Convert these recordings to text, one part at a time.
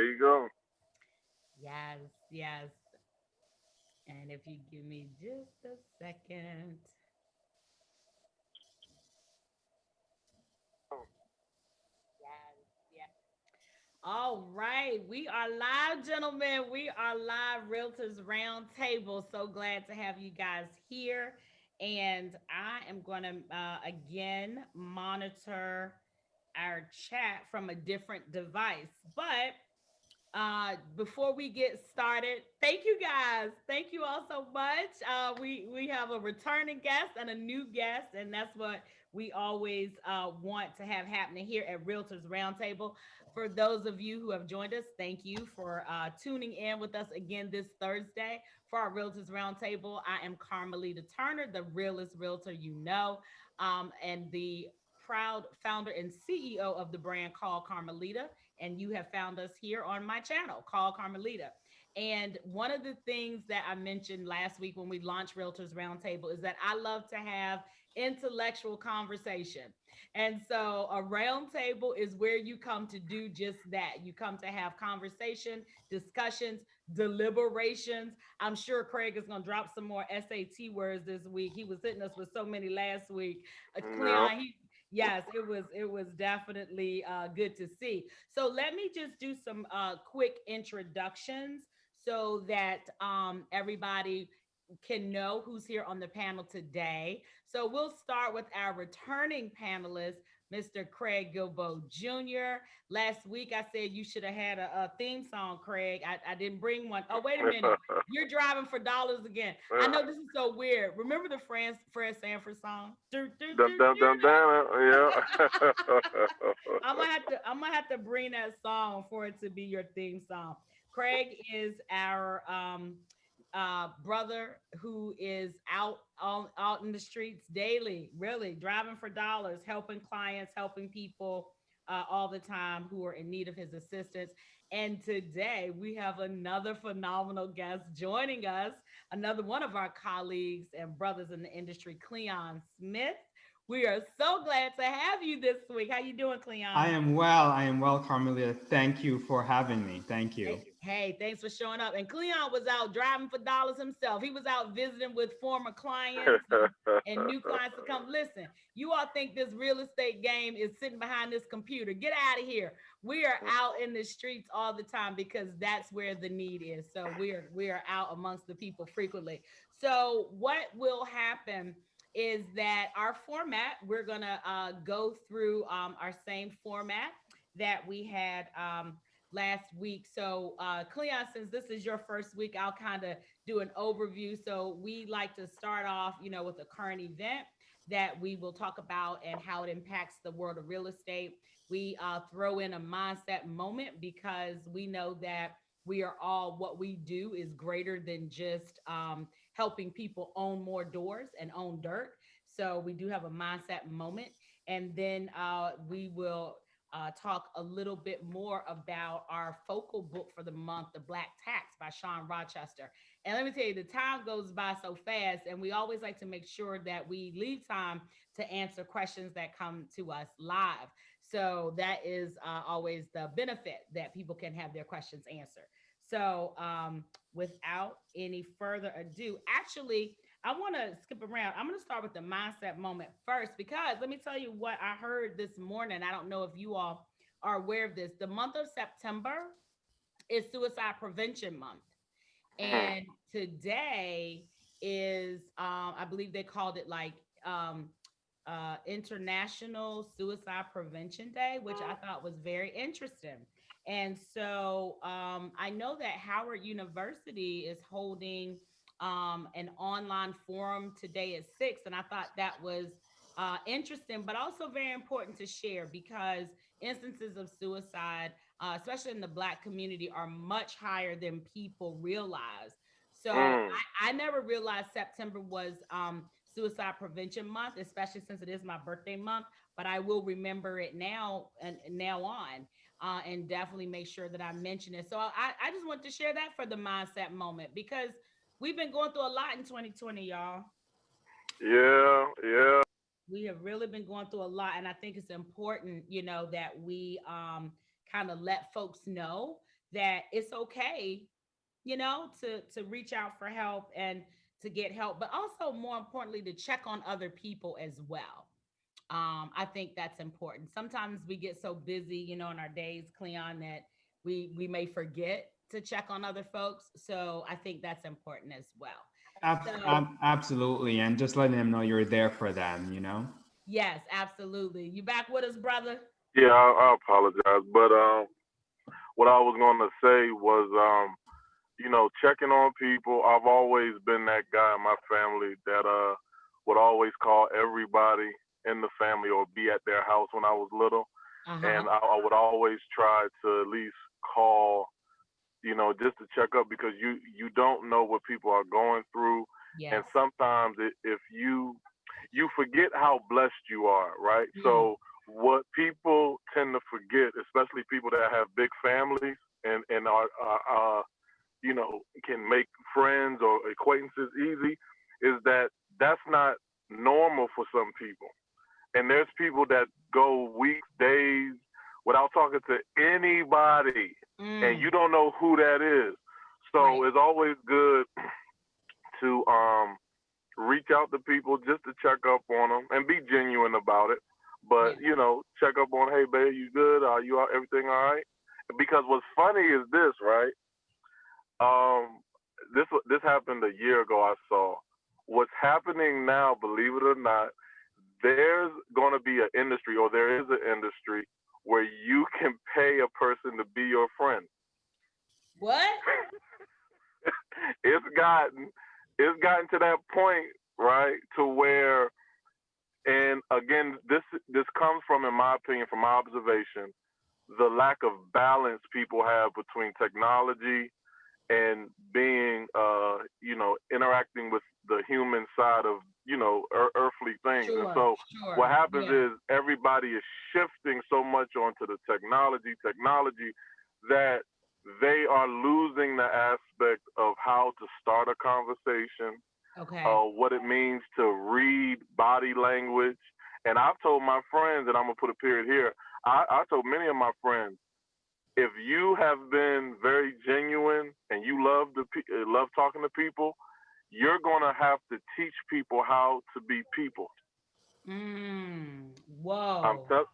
There you go. Yes, yes. And if you give me just a second. Yes, yes. All right, we are live, gentlemen. We are live, Realtors Roundtable. So glad to have you guys here. And I am going to again monitor our chat from a different device. But before we get started, thank you guys. Thank you all so much. We have a returning guest and a new guest, and that's what we always want to have happening here at Realtors Roundtable. For those of you who have joined us, thank you for tuning in with us again this Thursday for our Realtors Roundtable. I am Carmelita Turner, the realest realtor you know, and the proud founder and CEO of the brand called Carmelita, and you have found us here on my channel called Carmelita. And one of the things that I mentioned last week when we launched Realtors Roundtable is that I love to have intellectual conversation. And so a roundtable is where you come to do just that. You come to have conversation, discussions, deliberations. I'm sure Craig is going to drop some more SAT words this week. He was hitting us with so many last week. Yeah. Cleon, yes, it was definitely good to see. So let me just do some quick introductions so that everybody can know who's here on the panel today. So we'll start with our returning panelist, Mr. Craig Gilbo Jr. Last week I said you should have had a theme song, Craig. I didn't bring one. Oh, wait a minute. You're driving for dollars again. I know this is so weird. Remember the Fred Sanford song? Do, do, Dun do, dun dun do. dun. Yeah. I'm gonna have to bring that song for it to be your theme song. Craig is our brother who is out in the streets daily, really driving for dollars, helping clients, helping people all the time who are in need of his assistance. And today we have another phenomenal guest joining us, another one of our colleagues and brothers in the industry, Cleon Smith. We are so glad to have you this week. How you doing, I Cleon? am well. I am well, Carmelia. Thank you for having me. Thank you. Hey, thanks for showing up. And Cleon was out driving for dollars himself. He was out visiting with former clients and new clients to come. Listen, you all think this real estate game is sitting behind this computer. Get out of here. We are out in the streets all the time because that's where the need is. So we are out amongst the people frequently. So what will happen is that our format, we're gonna go through our same format that we had last week. So, Cleon, since this is your first week, I'll kind of do an overview. So, we like to start off, with a current event that we will talk about and how it impacts the world of real estate. We throw in a mindset moment because we know that we are all what we do is greater than just helping people own more doors and own dirt. So we do have a mindset moment. And then we will talk a little bit more about our focal book for the month, The Black Tax by Sean Rochester. And let me tell you, the time goes by so fast, and we always like to make sure that we leave time to answer questions that come to us live. So that is always the benefit that people can have their questions answered. So without any further ado, actually, I want to skip around. I'm going to start with the mindset moment first because let me tell you what I heard this morning. I don't know if you all are aware of this. The month of September is Suicide Prevention Month. Mhm. And today is, I believe they called it like International Suicide Prevention Day, which I thought was very interesting. And so I know that Howard University is holding an online forum today at 6. And I thought that was interesting, but also very important to share because instances of suicide, especially in the Black community, are much higher than people realize. So Mm. I never realized September was Suicide Prevention Month, especially since it is my birthday month. But I will remember it now and now on, and definitely make sure that I mention it. So I just want to share that for the mindset moment because we've been going through a lot in 2020, y'all. Yeah. Yeah. We have really been going through a lot, and I think it's important, that we kind of let folks know that it's okay, you know, to reach out for help and to get help, but also more importantly to check on other people as well. I think that's important. Sometimes we get so busy, you know, in our days, Cleon, that we may forget to check on other folks. So I think that's important as well. So Absolutely. And just letting them know you're there for them, you know? yes, absolutely. You back with us, brother? Yeah, I apologize, but what I was gonna say was, checking on people. I've always been that guy in my family that would always call everybody in the family or be at their house when I was little, Uh-huh. and I would always try to at least call, just to check up because you don't know what people are going through, and Yes. sometimes if you forget how blessed you are, right? Mm, So what people tend to forget, especially people that have big families and can make friends or acquaintances easy, is that that's not normal for some people. And there's people that go weeks, days without talking to anybody, and mm, you don't know who that is. So right. it's always good to reach out to people just to check up on them and be genuine about it. But Yeah. check up on, hey babe, you good? Are you everything all right? Because what's funny is this, right? This happened a year ago. I saw what's happening now. Believe it or not, there's going to be an industry, or there is an industry where you can pay a person to be your friend. What? it's gotten it's gotten to that point, right, to where, and again, this comes from, in my opinion, from my observation, the lack of balance people have between technology and being, interacting with the human side of, earthly things. And Sure. so what Sure. happens Yeah. is everybody is shifting so much onto the technology that they are losing the aspect of how to start a conversation, Okay. what it means to read body language. And I've told my friends, and I'm gonna put a period here. I told many of my friends, if you have been very genuine and you love talking to people, you're gonna have to teach people how to be people. Mm. Whoa.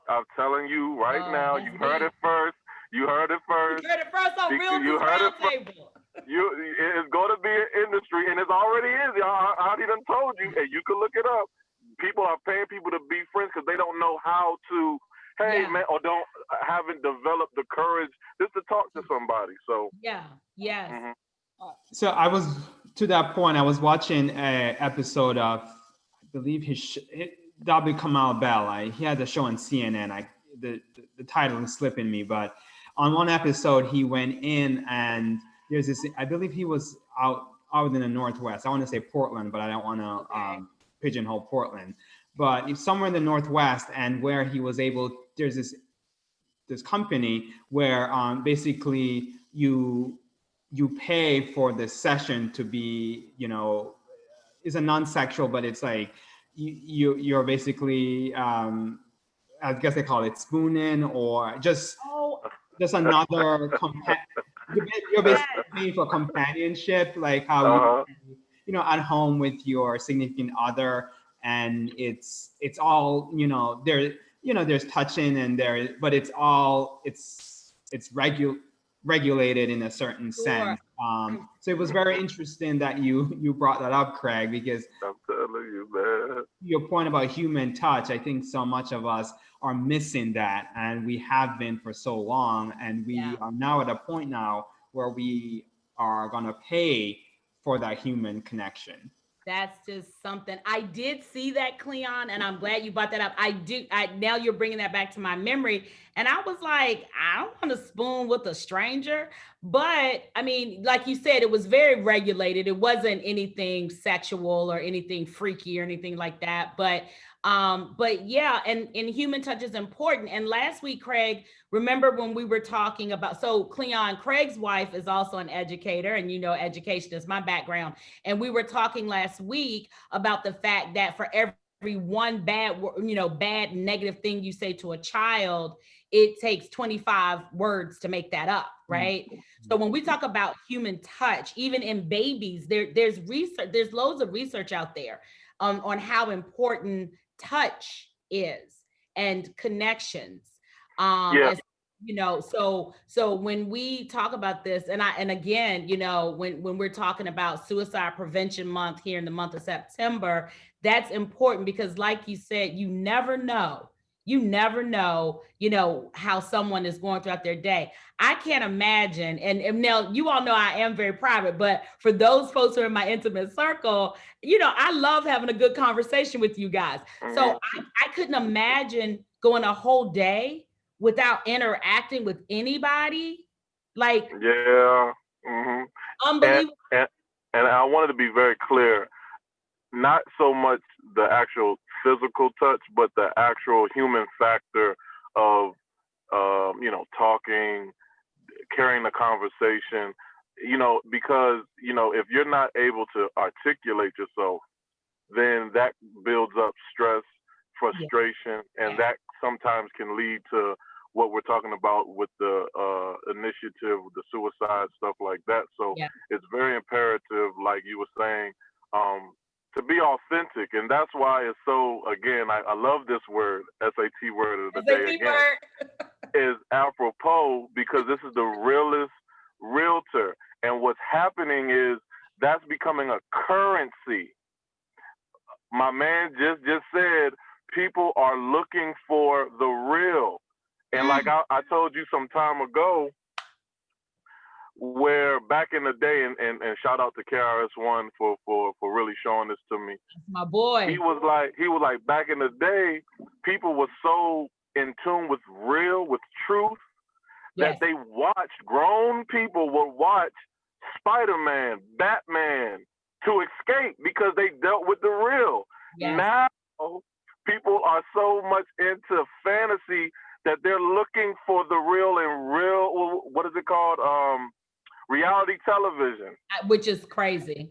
I'm telling you right Whoa. now. That's You heard it deep. first. You heard it You first. heard it first on You Realtors heard it first. Roundtable. It's going to be an industry, and it already is. I already done told you, and you can look it up. People are paying people to be friends because they don't know how to. Hey Yeah. man, or haven't developed the courage just to talk to somebody. So. Yeah. Yes. Mhm. So I was, to that point, I was watching a episode of, I believe W. Kamau Bell. He had a show on CNN. The title is slipping me, but on one episode he went in and there's this. I believe he was out in the Northwest. I want to say Portland, but I don't want to Okay. pigeonhole Portland. But he's somewhere in the Northwest, and where he was able. There's this company where basically you pay for the session to be, it's a non-sexual, but it's like you're basically, I guess they call it spooning, or Oh, just another you're yes. basically paying for companionship, like how Uh-huh. at home with your significant other, and it's all, there's touching and there, but it's regulated in a certain Sure. sense. So it was very interesting that you brought that up, Craig, because I'm telling you, man. your point about human touch, I think so much of us are missing that, and we have been for so long, and we Yeah. are now at a point now where we are going to pay for that human connection. That's just something. I did see that, Cleon, and I'm glad you brought that up. I do. I now you're bringing that back to my memory, and I was like, I don't want to spoon with a stranger, but I mean, like you said, it was very regulated. It wasn't anything sexual or anything freaky or anything like that. But yeah, and human touch is important. And last week, Craig, remember when we were talking about, so Cleon, Craig's wife is also an educator, and education is my background. And we were talking last week about the fact that for every one bad, bad negative thing you say to a child, it takes 25 words to make that up, right? So when we talk about human touch, even in babies, there's research, there's loads of research out there on how important touch is and connections. Yeah. And so when we talk about this, and again, when we're talking about Suicide Prevention Month here in the month of September, that's important because, like you said, you never know how someone is going throughout their day. I can't imagine, and now you all know I am very private, but for those folks who are in my intimate circle, I love having a good conversation with you guys. So I couldn't imagine going a whole day without interacting with anybody. Like, Yeah. hmm And, unbelievable. and and I wanted to be very clear, not so much the actual physical touch, but the actual human factor of talking, carrying the conversation. Because if you're not able to articulate yourself, then that builds up stress, Yeah, frustration, and yeah, that sometimes can lead to what we're talking about with the initiative, the suicide stuff like that. So yeah. it's very imperative, like you were saying, um, to be authentic, and that's why it's so. Again, I love this word, SAT word of the day. SAT Again, word. is apropos because this is the realest realtor, and what's happening is that's becoming a currency. My man just said people are looking for the real. And like Mm, I told you some time ago, where back in the day, and shout out to KRS-One for really showing this to me. my He boy. was like back in the day, people were so in tune with real, with truth, that Yes, they watched, grown people would watch Spider-Man, Batman to escape because they dealt with the real. yes. Now people are so much into fantasy that they're looking for the real, and real, what is it called? Reality television. Which is crazy.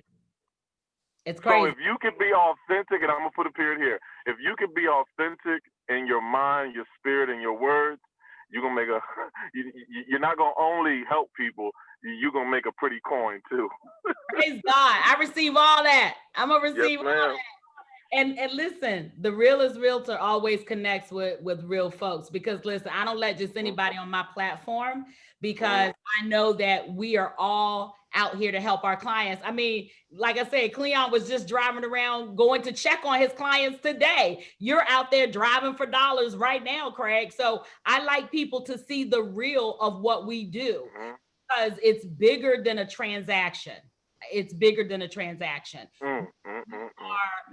It's So crazy. if you can be authentic, and I'm gonna put a period here, if you can be authentic in your mind, your spirit, and your words, you're gonna make a. You're not gonna only help people. You're gonna make a pretty coin too. Praise God. I receive all that. I'm gonna Yes, receive all ma'am. that. And listen, the realest realtor always connects with real folks because listen, I don't let just anybody on my platform Mm-hmm. because I know that we are all out here to help our clients. I mean, like I said, Cleon was just driving around going to check on his clients today. You're out there driving for dollars right now, Craig. So I like people to see the real of what we do Mm-hmm. because it's bigger than a transaction. It's bigger than a transaction. Mm-hmm.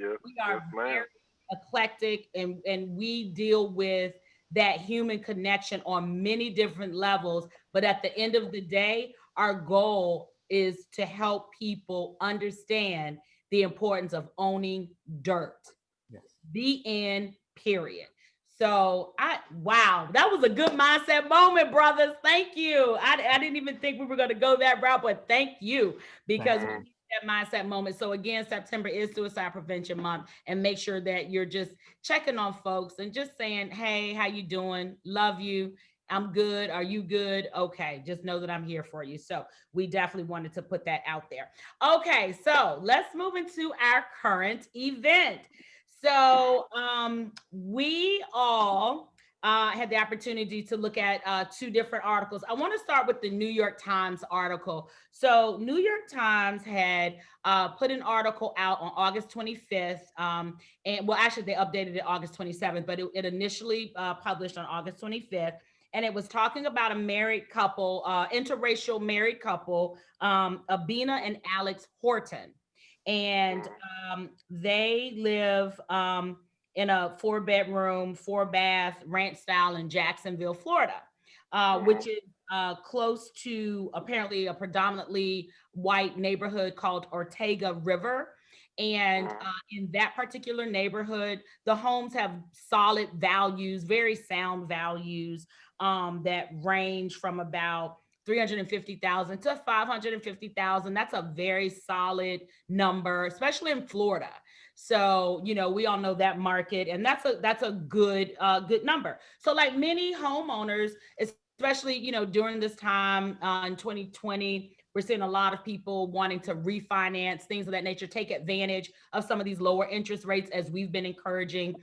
Yes, We yes, are ma'am. very eclectic and we deal with that human connection on many different levels. But at the end of the day, our goal is to help people understand the importance of owning dirt. Yes. The end, period. So wow, that was a good mindset moment, brothers. Thank you. I didn't even think we were going to go that route, but thank you because Thank we you. Mm-hmm. need that mindset moment. So again, September is Suicide Prevention Month, and make sure that you're just checking on folks and just saying, "Hey, how you doing? Love you. I'm good. Are you good? Okay, just know that I'm here for you." So we definitely wanted to put that out there. Okay, so let's move into our current event. So we all had the opportunity to look at two different articles. I want to start with the New York Times article. So New York Times had put an article out on August 25th. And well, actually, they updated it August 27th, but it initially published on August 25th. And it was talking about a married couple, interracial married couple, Abina and Alex Horton, and they live in a 4-bedroom, 4-bath ranch style in Jacksonville, Florida, Mm-hmm. which is close to apparently a predominantly white neighborhood called Ortega River. And Mm-hmm. in that particular neighborhood, the homes have solid values, very sound values that range from about 350,000 to 550,000. That's a very solid number, especially in Florida. So, we all know that market, and that's a good number. So like many homeowners, especially, during this time in 2020, we're seeing a lot of people wanting to refinance, things of that nature, take advantage of some of these lower interest rates, as we've been encouraging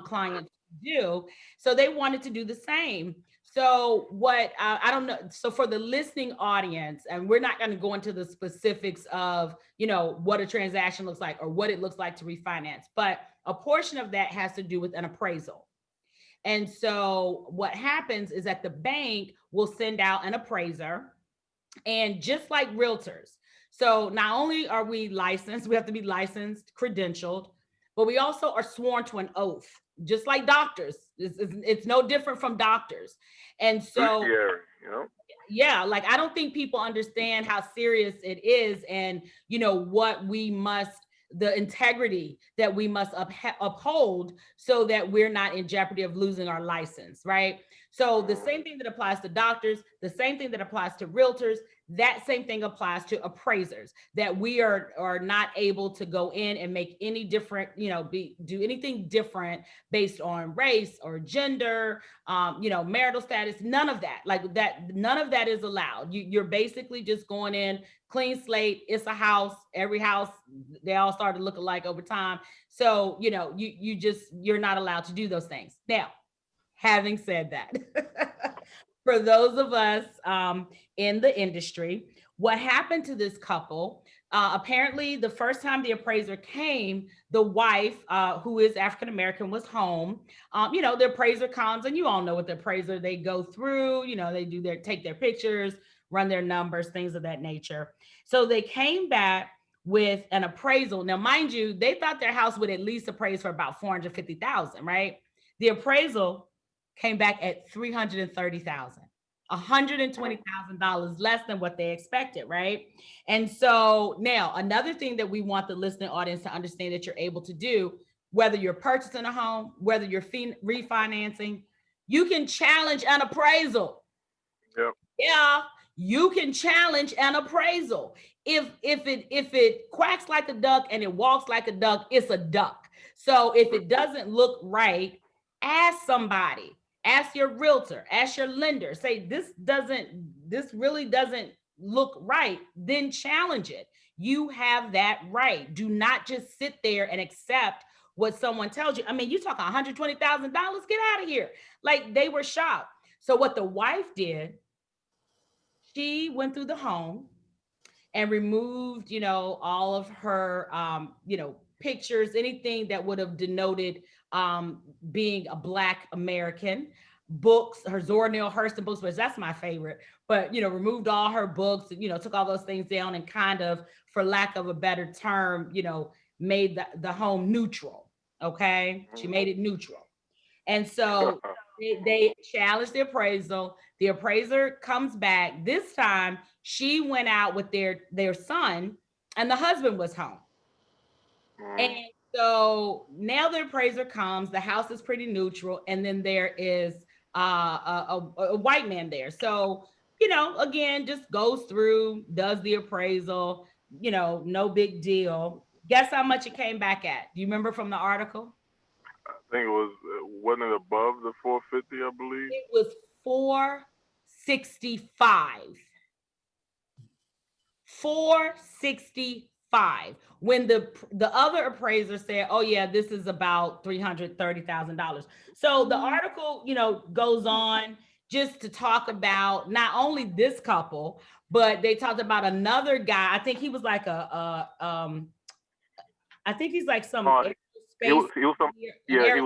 clients to do. So they wanted to do the same. So what I don't know. So for the listening audience, and we're not going to go into the specifics of, what a transaction looks like or what it looks like to refinance, but a portion of that has to do with an appraisal. And so what happens is that the bank will send out an appraiser, and just like realtors. So not only are we licensed, we have to be licensed, credentialed, but we also are sworn to an oath, just like doctors. It's no different from doctors. And so, yeah, like I don't think people understand how serious it is, and what we must, the integrity that we must uphold, so that we're not in jeopardy of losing our license, right? So the same thing that applies to doctors, the same thing that applies to realtors, that same thing applies to appraisers, that we are not able to go in and make any different, do anything different based on race or gender, marital status, none of that. Like that, none of that is allowed. You're basically just going in, clean slate. It's a house. Every house, they all start to look alike over time. So, you're not allowed to do those things. Now, having said that, for those of us in the industry, what happened to this couple? Apparently, the first time the appraiser came, the wife, who is African American, was home. The appraiser comes, and you all know what the appraiser, they go through. They take their pictures, run their numbers, things of that nature. So they came back with an appraisal. Now, mind you, they thought their house would at least appraise for about 450,000, right? The appraisal came back at 330,000. $120,000 less than what they expected, right? And so now another thing that we want the listening audience to understand that you're able to do, whether you're purchasing a home, whether you're refinancing, you can challenge an appraisal. Yep. Yeah, you can challenge an appraisal. If it quacks like a duck and it walks like a duck, it's a duck. So if it doesn't look right, ask somebody. Ask your realtor, ask your lender, say this really doesn't look right, then challenge it. You have that right. Do not just sit there and accept what someone tells you. I mean, you talk $120,000, get out of here. Like, they were shocked. So what the wife did, she went through the home and removed, all of her, pictures, anything that would have denoted being a Black American. Books, her Zora Neale Hurston books, which that's my favorite, but removed all her books, took all those things down, and kind of, for lack of a better term, made the home neutral. Okay, she made it neutral. And so they challenged the appraisal. The appraiser comes back. This time she went out with their son, and the husband was home. And so now the appraiser comes, the house is pretty neutral, and then there is a white man there. So, again, just goes through, does the appraisal, no big deal. Guess how much it came back at? Do you remember from the article? I think wasn't it above the 450, I believe? It was 465. 465. When the other appraiser said, "Oh yeah, this is about $330,000." So the article, goes on just to talk about not only this couple, but they talked about another guy. I think he was like I think he's like some he was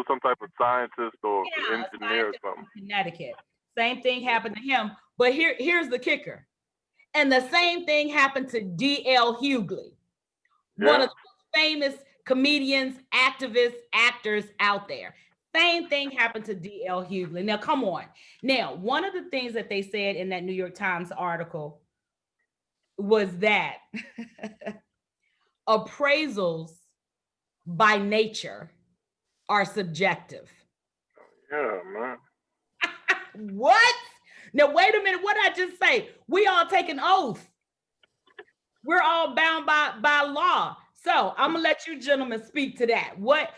some type of scientist or engineer or something. In Connecticut. Same thing happened to him. But here's the kicker. And the same thing happened to D.L. Hughley, one of the famous comedians, activists, actors out there. Same thing happened to D.L. Hughley. Now, come on. Now, one of the things that they said in that New York Times article was that appraisals by nature are subjective. Yeah, man. What? Now, wait a minute. What did I just say? We all take an oath. We're all bound by law. So I'm gonna let you gentlemen speak to that. What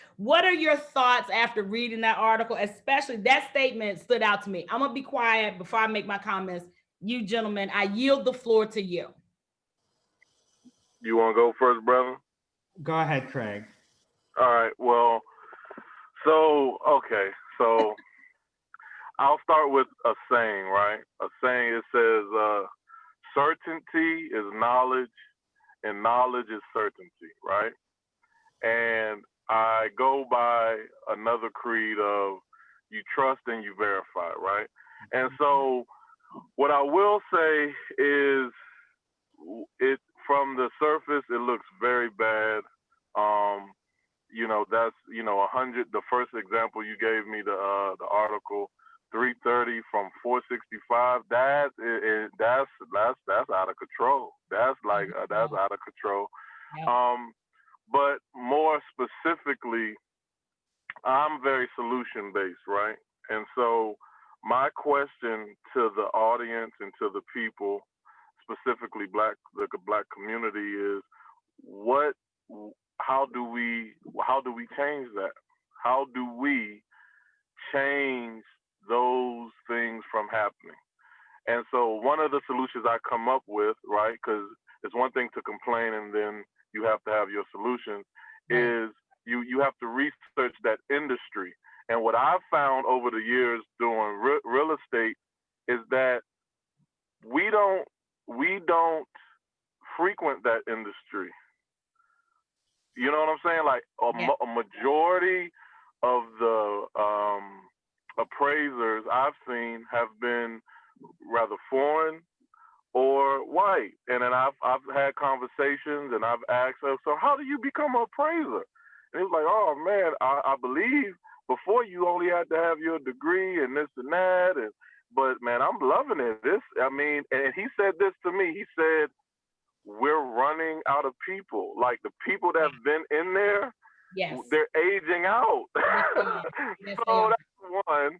are your thoughts after reading that article? Especially that statement stood out to me. I'm gonna be quiet before I make my comments. You gentlemen, I yield the floor to you. You want to go first, brother? Go ahead, Craig. All right. Well, okay. So I'll start with a saying, right? A saying, it says, certainty is knowledge and knowledge is certainty, right? And I go by another creed of you trust and you verify, right? And so what I will say is it from the surface it looks very bad. Um, that's 100. The first example you gave me, the article 330 from 465. That's out of control. That's like that's out of control. Yeah. Um, but more specifically, I'm very solution based, right? And so my question to the audience and to the people, specifically the black community, is what how do we change that? How do we change those things from happening? And so one of the solutions I come up with, right, because it's one thing to complain and then you have to have your solutions, is you have to research that industry. And what I've found over the years doing real estate is that we don't we don't frequent that industry. You know what I'm saying? Like Yeah. a majority of the appraisers I've seen have been rather foreign or white. And then I've had conversations and I've asked her, so how do you become an appraiser? And he was like, oh man, I believe before you only had to have your degree and this and that, but man, I'm loving it. And he said this to me. He said, we're running out of people. Like the people that have been in there, Yes. they're aging out. Yes, So that's one.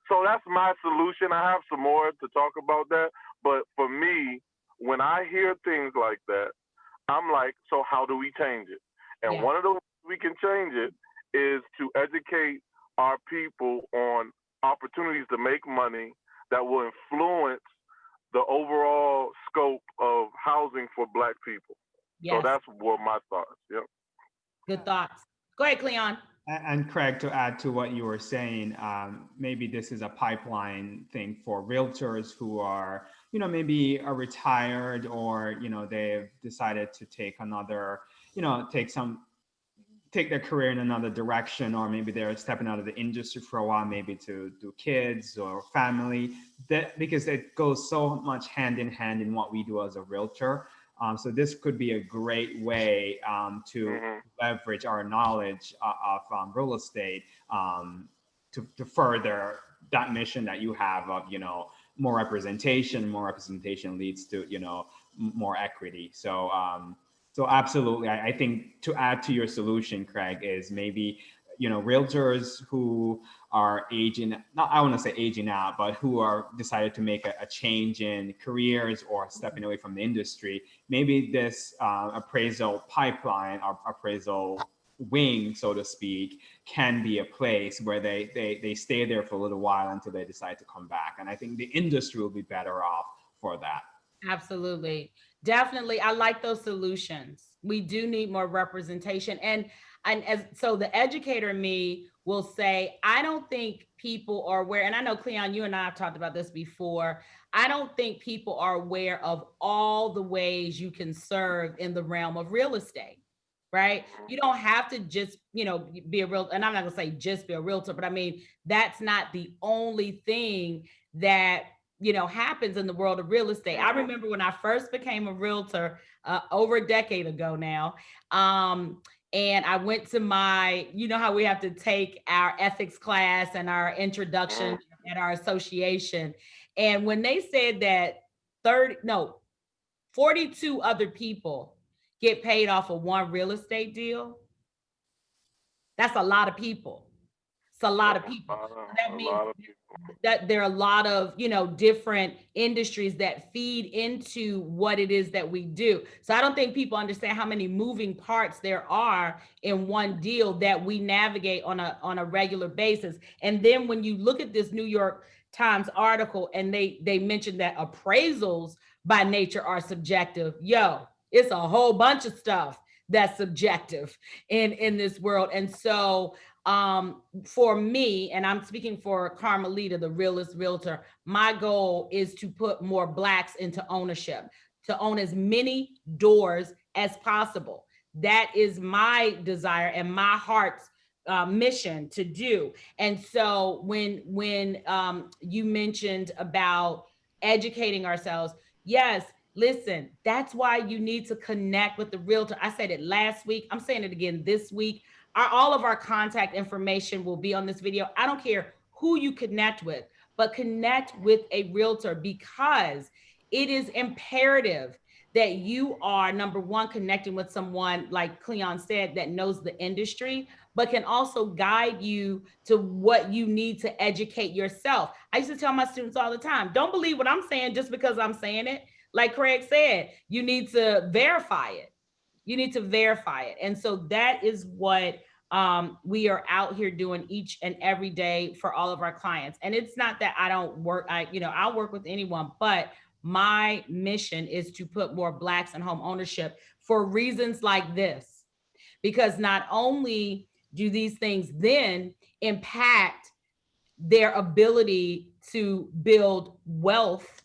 So that's my solution. I have some more to talk about that. But for me, when I hear things like that, I'm like, so how do we change it? And one of the ways we can change it is to educate our people on opportunities to make money that will influence the overall scope of housing for black people. Yes. So that's what my thoughts. Yep. Good thoughts. Go ahead, Cleon. And Craig, to add to what you were saying, maybe this is a pipeline thing for realtors who are, maybe are retired or, they've decided to take another, take their career in another direction, or maybe they're stepping out of the industry for a while, maybe to do kids or family, that because it goes so much hand in hand in what we do as a realtor. So this could be a great way to leverage our knowledge of real estate to further that mission that you have of, more representation. More representation leads to, more equity. So absolutely, I think to add to your solution, Craig, is maybe, realtors who are aging, not I want to say aging out, but who are decided to make a change in careers or stepping away from the industry. Maybe this appraisal pipeline or appraisal wing, so to speak, can be a place where they stay there for a little while until they decide to come back. And I think the industry will be better off for that. Absolutely. Definitely. I like those solutions. We do need more representation. And as so the educator in me will say, I don't think people are aware, and I know Cleon, you and I have talked about this before. I don't think people are aware of all the ways you can serve in the realm of real estate. Right? You don't have to just, be a real, and I'm not gonna say just be a realtor, but I mean, that's not the only thing that happens in the world of real estate. I remember when I first became a realtor over a decade ago now. And I went to my, how we have to take our ethics class and our introduction at our association. And when they said that 42 other people get paid off of one real estate deal, that's a lot of people. It's a lot of people. So that means that there are a lot of, different industries that feed into what it is that we do. So I don't think people understand how many moving parts there are in one deal that we navigate on a regular basis. And then when you look at this New York Times article, and they mentioned that appraisals by nature are subjective. It's a whole bunch of stuff that's subjective in this world. And so for me, and I'm speaking for Carmelita, the realist realtor, my goal is to put more Blacks into ownership, to own as many doors as possible. That is my desire and my heart's mission to do. And so when you mentioned about educating ourselves, yes, listen, that's why you need to connect with the realtor. I said it last week. I'm saying it again this week. All of our contact information will be on this video. I don't care who you connect with, but connect with a realtor, because it is imperative that you are, number one, connecting with someone, like Cleon said, that knows the industry, but can also guide you to what you need to educate yourself. I used to tell my students all the time, don't believe what I'm saying just because I'm saying it. Like Craig said, you need to verify it. You need to verify it. And so that is what we are out here doing each and every day for all of our clients. And it's not that I don't work, I'll work with anyone, but my mission is to put more Blacks in home ownership for reasons like this. Because not only do these things then impact their ability to build wealth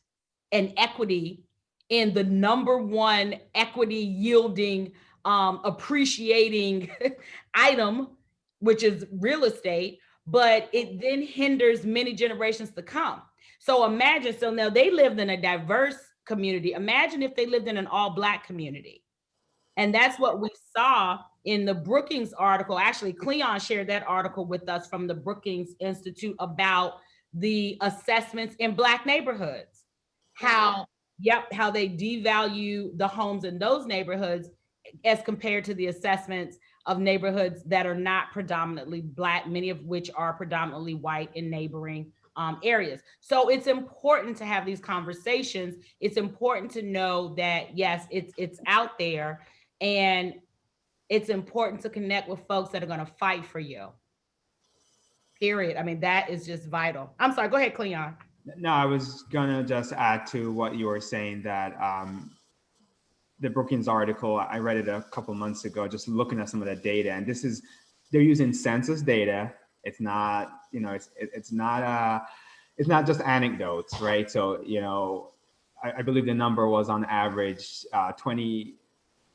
and equity in the number one equity yielding, appreciating item, which is real estate, but it then hinders many generations to come. So imagine, so now they lived in a diverse community. Imagine if they lived in an all Black community. And that's what we saw in the Brookings article. Actually, Cleon shared that article with us from the Brookings Institute about the assessments in Black neighborhoods. How, how they devalue the homes in those neighborhoods as compared to the assessments of neighborhoods that are not predominantly Black, many of which are predominantly white in neighboring areas. So it's important to have these conversations. It's important to know that yes, it's out there, and it's important to connect with folks that are going to fight for you. Period. I mean, that is just vital. I'm sorry. Go ahead, Cleon. No, I was gonna just add to what you were saying that the Brookings article, I read it a couple months ago, just looking at some of the data, and this is, they're using census data. It's not, it's not just anecdotes, right? So, I believe the number was on average 20.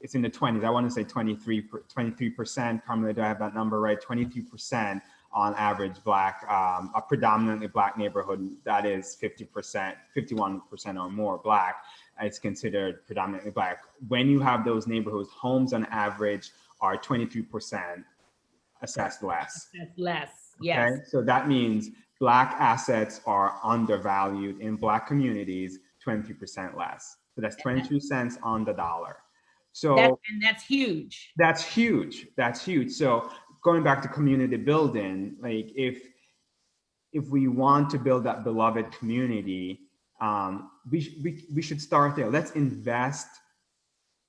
It's in the 20s. I want to say 23%. Carmelita, do I have that number right? 23% on average Black, a predominantly Black neighborhood that is 50%, 51% or more Black. It's considered predominantly Black. When you have those neighborhoods, homes on average are 23% assessed less. That's less. Yes. Okay, so that means Black assets are undervalued in Black communities 23% less. So that's 22 cents on the dollar. So that's huge. That's huge. That's huge. So going back to community building, like if we want to build that beloved community, we should start there. Let's invest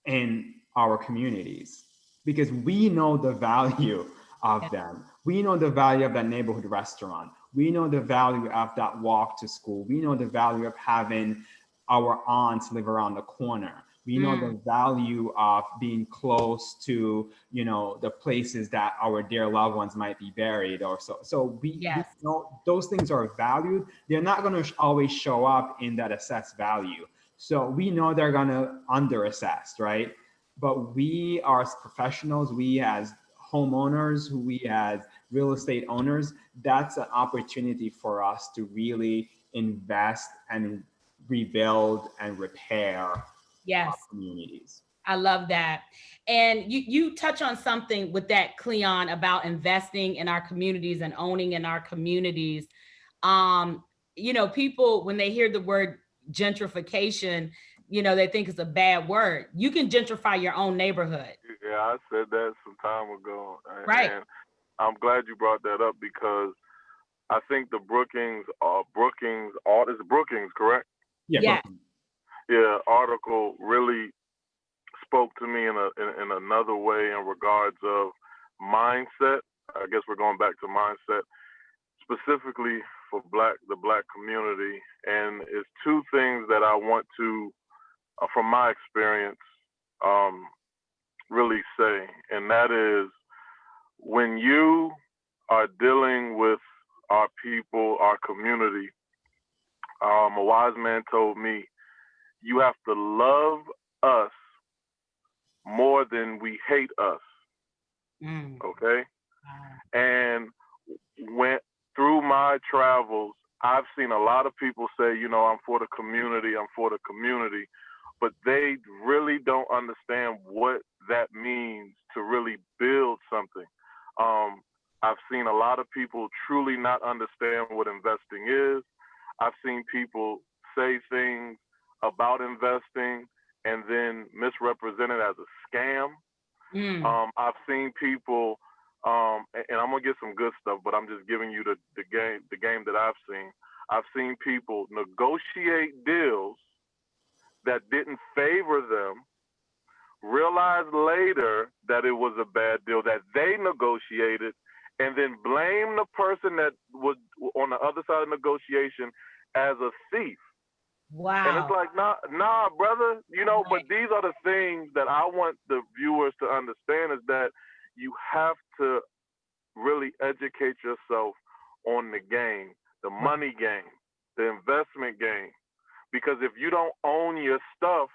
in our communities because we know the value of them. We know the value of that neighborhood restaurant. We know the value of that walk to school. We know the value of having our aunts live around the corner. We know the value of being close to, the places that our dear loved ones might be buried or so. So we know those things are valued. They're not going to always show up in that assessed value. So we know they're going to under-assess, right? But we are as professionals, we as homeowners, we as real estate owners, that's an opportunity for us to really invest and rebuild and repair communities. I love that. And you touch on something with that, Cleon, about investing in our communities and owning in our communities. People, when they hear the word gentrification, they think it's a bad word. You can gentrify your own neighborhood. Yeah, I said that some time ago. Right. And I'm glad you brought that up because I think the Brookings, is Brookings, correct? Yeah, Yes. Yeah, article really spoke to me in another way in regards of mindset. I guess we're going back to mindset specifically for the black community, and it's two things that I want to, from my experience, um, really say, and that is when you are dealing with our people, our community. A wise man told me, you have to love us more than we hate us. Mm. Okay. Wow. And went through my travels, I've seen a lot of people say, I'm for the community, I'm for the community, but they really don't understand what that means to really build something. I've seen a lot of people truly not understand what investing is. I've seen people say things about investing and then misrepresent it as a scam. Mm. I've seen people, and I'm gonna get some good stuff, but I'm just giving you the game that I've seen. I've seen people negotiate deals that didn't favor them, realize later that it was a bad deal that they negotiated, and then blame the person that was on the other side of negotiation as a thief. And it's Wow. like, nah, brother, but Right. these are the things that I want the viewers to understand is that you have to really educate yourself on the game, the Right. money game, the investment game. Because if you don't own your stuff,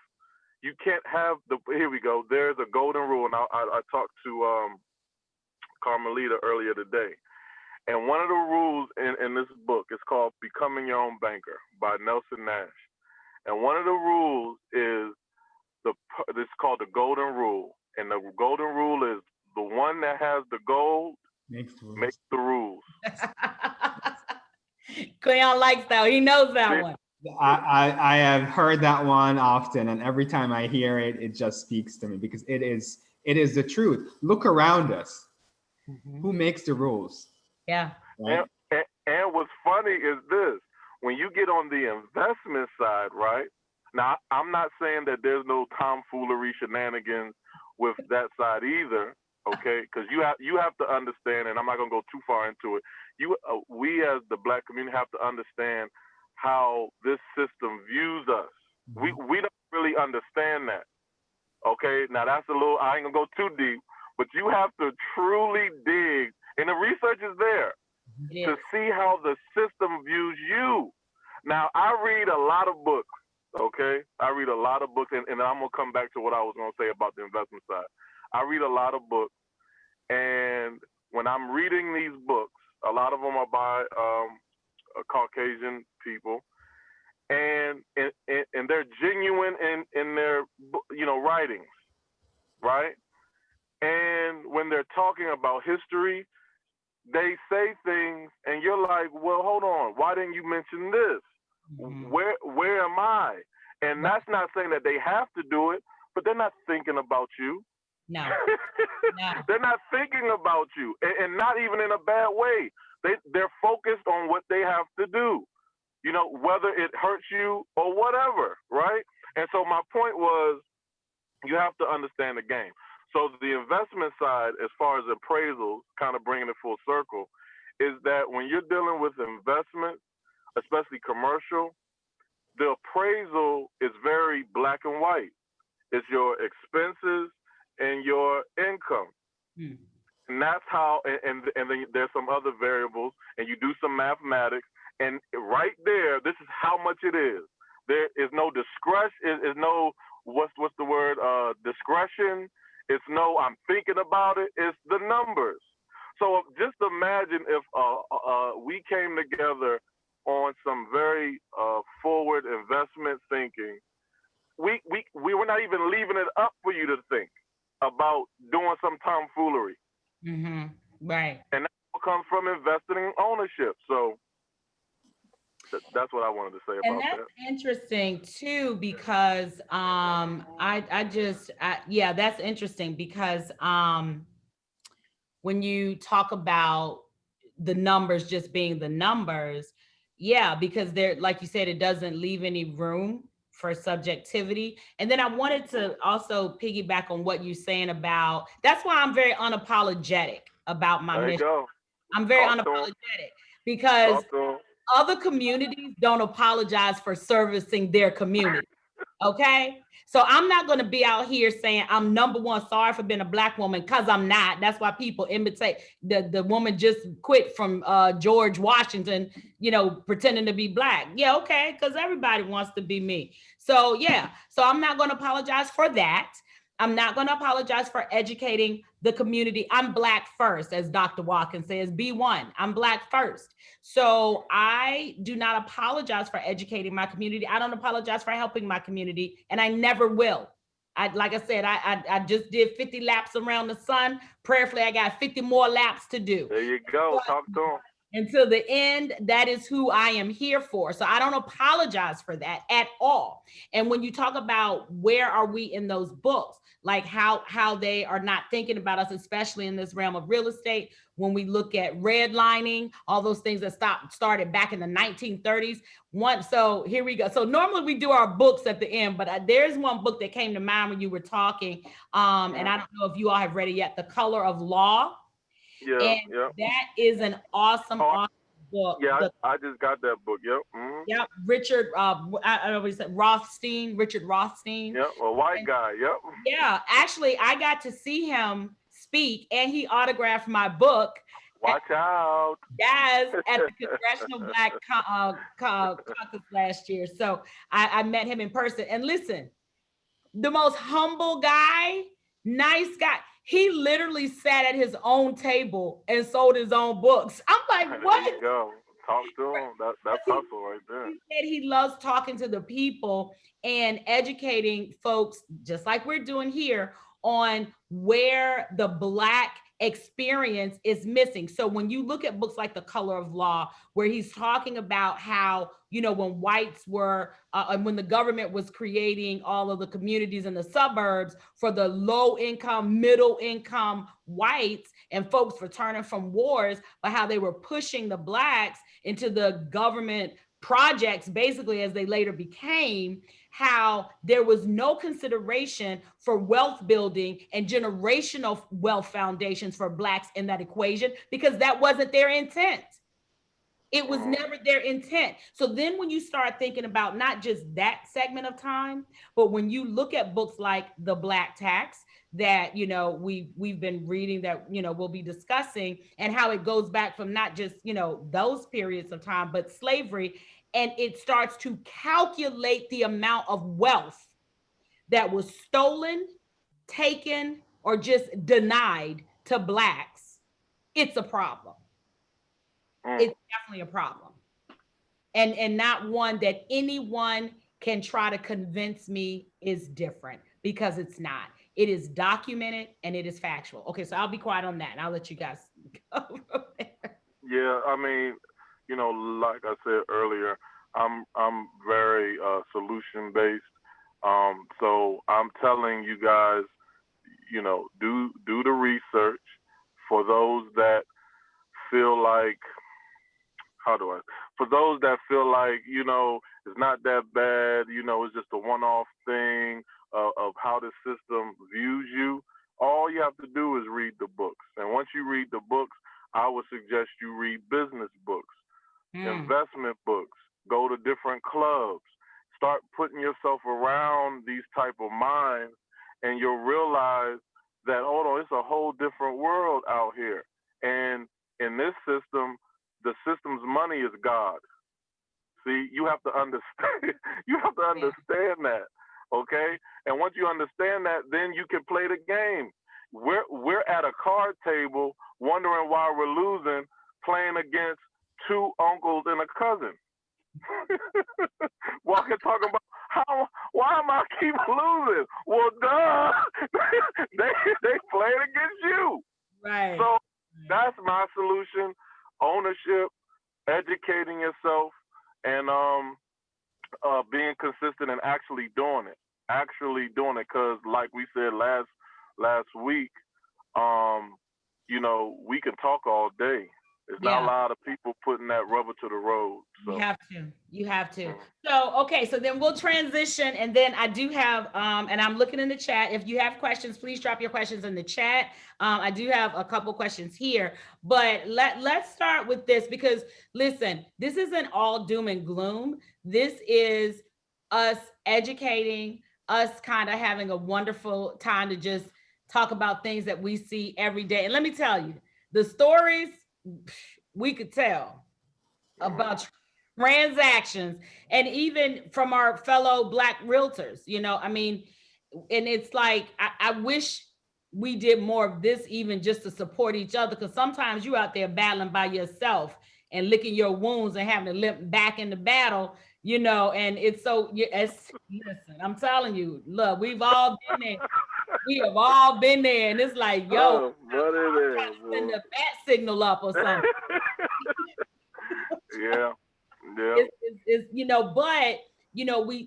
you can't have here we go. There's a golden rule. And I talked to Carmelita earlier today. And one of the rules in this book is called Becoming Your Own Banker by Nelson Nash. And one of the rules is this is called the golden rule. And the golden rule is the one that has the gold makes the rules. Cleon likes that. He knows that one. I have heard that one often, and every time I hear it, it just speaks to me because it is the truth. Look around us. Mm-hmm. Who makes the rules? Yeah. Right? And what's funny is this: when you get on the investment side, right? Now, I'm not saying that there's no tomfoolery shenanigans with that side either, okay? Because you have to understand, and I'm not gonna go too far into it. We as the black community have to understand how this system views us. We don't really understand that, okay? Now that's a little. I ain't gonna go too deep, but you have to truly dig, and the research is there to see how the system views you. Now, I read a lot of books, okay? I read a lot of books, and I'm going to come back to what I was going to say about the investment side. I read a lot of books, and when I'm reading these books, a lot of them are by Caucasian people, and they're genuine in their writings, right? And when they're talking about history, they say things, and you're like, well, hold on, why didn't you mention this? Mm-hmm. Where am I? And that's not saying that they have to do it, but they're not thinking about you. No. No. They're not thinking about you, and not even in a bad way. They're focused on what they have to do, whether it hurts you or whatever, right? And so my point was, you have to understand the game. So the investment side, as far as appraisals, kind of bringing it full circle, is that when you're dealing with investments, especially commercial, the appraisal is very black and white. It's your expenses and your income. Mm. And that's how, and then there's some other variables, and you do some mathematics, and right there, this is how much it is. There is no discretion, is no, what's the word, discretion. It's no, I'm thinking about it. It's the numbers. So just imagine if we came together on some very forward investment thinking. We were not even leaving it up for you to think about doing some tomfoolery. Mm-hmm. Right. And that comes from investing in ownership. So that's what I wanted to say And about that's that. interesting too, because yeah, that's interesting because when you talk about the numbers just being the numbers. Yeah, because they're, like you said, it doesn't leave any room for subjectivity. And then I wanted to also piggyback on what you're saying about, that's why I'm very unapologetic about my There you mission. go. I'm very Talk to him. unapologetic because Talk to him. other communities don't apologize for servicing their community. Okay. So I'm not going to be out here saying I'm number one sorry for being a Black woman, because I'm not. That's why people imitate the woman just quit from George Washington, pretending to be Black. Yeah, okay, because everybody wants to be me. So yeah, so I'm not going to apologize for that. I'm not going to apologize for educating the community. I'm Black first, as Dr. Watkins says, B1. I'm Black first. So I do not apologize for educating my community. I don't apologize for helping my community, and I never will. Like I said, I just did 50 laps around the sun. Prayerfully, I got 50 more laps to do. There you go. Talk to him. Until the end, that is who I am here for. So I don't apologize for that at all. And when you talk about where are we in those books, like how they are not thinking about us, especially in this realm of real estate, when we look at redlining, all those things that started back in the 1930s. So here we go. So normally we do our books at the end, but there's one book that came to mind when you were talking, and I don't know if you all have read it yet, The Color of Law. Yeah, And yeah. that is an awesome, awesome book. Yeah, I just got that book. Yep. Mm-hmm. Yep, Richard, I always said Rothstein, Richard Rothstein. Yep, a white guy. Yep. Yeah, actually, I got to see him speak, and he autographed my book. Watch out. Yes, at the Congressional Black Caucus last year. So I met him in person. And listen, the most humble guy, nice guy. He literally sat at his own table and sold his own books. I'm like, what? There you go. Talk to him. That's hustle right there. He said he loves talking to the people and educating folks, just like we're doing here, on where the Black experience is missing. So when you look at books like The Color of Law, where he's talking about how, when whites were, and when the government was creating all of the communities in the suburbs for the low income, middle income whites and folks returning from wars, but how they were pushing the Blacks into the government projects, basically, as they later became, how there was no consideration for wealth building and generational wealth foundations for Blacks in that equation, because that wasn't their intent. It was never their intent. So then when you start thinking about not just that segment of time, but when you look at books like The Black Tax, that we've been reading, that we'll be discussing, and how it goes back from not just those periods of time, but slavery, and it starts to calculate the amount of wealth that was stolen, taken, or just denied to Blacks. It's a problem. It's definitely a problem, and not one that anyone can try to convince me is different, because it's not. It is documented and it is factual. Okay, so I'll be quiet on that, and I'll let you guys go from there. Yeah, I mean, like I said earlier, I'm very solution based. So I'm telling you guys, do the research. For those that feel like, for those that feel like, it's not that bad, it's just a one-off thing of how the system views you, all you have to do is read the books. And once you read the books, I would suggest you read business books, investment books, go to different clubs, start putting yourself around these type of minds, and you'll realize that, hold on, it's a whole different world out here. And in this system, the system's money is God. See, you have to understand. You have to understand that, okay? And once you understand that, then you can play the game. We're at a card table wondering why we're losing, playing against two uncles and a cousin. Walking, talking about why am I keep losing? Well, duh, they playing against you. Right. So that's my solution: ownership, educating yourself, and being consistent and actually doing it. Because like we said last week, we can talk all day, There's not a Yeah. lot of people putting that rubber to the road. You So, have to. You have to. mm, So, okay, so then we'll transition and then I do have and I'm looking in the chat. If you have questions, please drop your questions in the chat. I do have a couple questions here, but let's start with this because listen, this isn't all doom and gloom. This is us educating, us kind of having a wonderful time to just talk about things that we see every day. And let me tell you, the stories we could tell mm, about transactions and even from our fellow black realtors, I mean, and it's like I wish we did more of this even just to support each other because sometimes you out there battling by yourself and licking your wounds and having to limp back in the battle, and it's so listen, I'm telling you, look, we've all been there. We have all been there, and it's like, yo, oh, but it I'm is, trying to send boy. the bat signal up or something. Yeah, yeah. But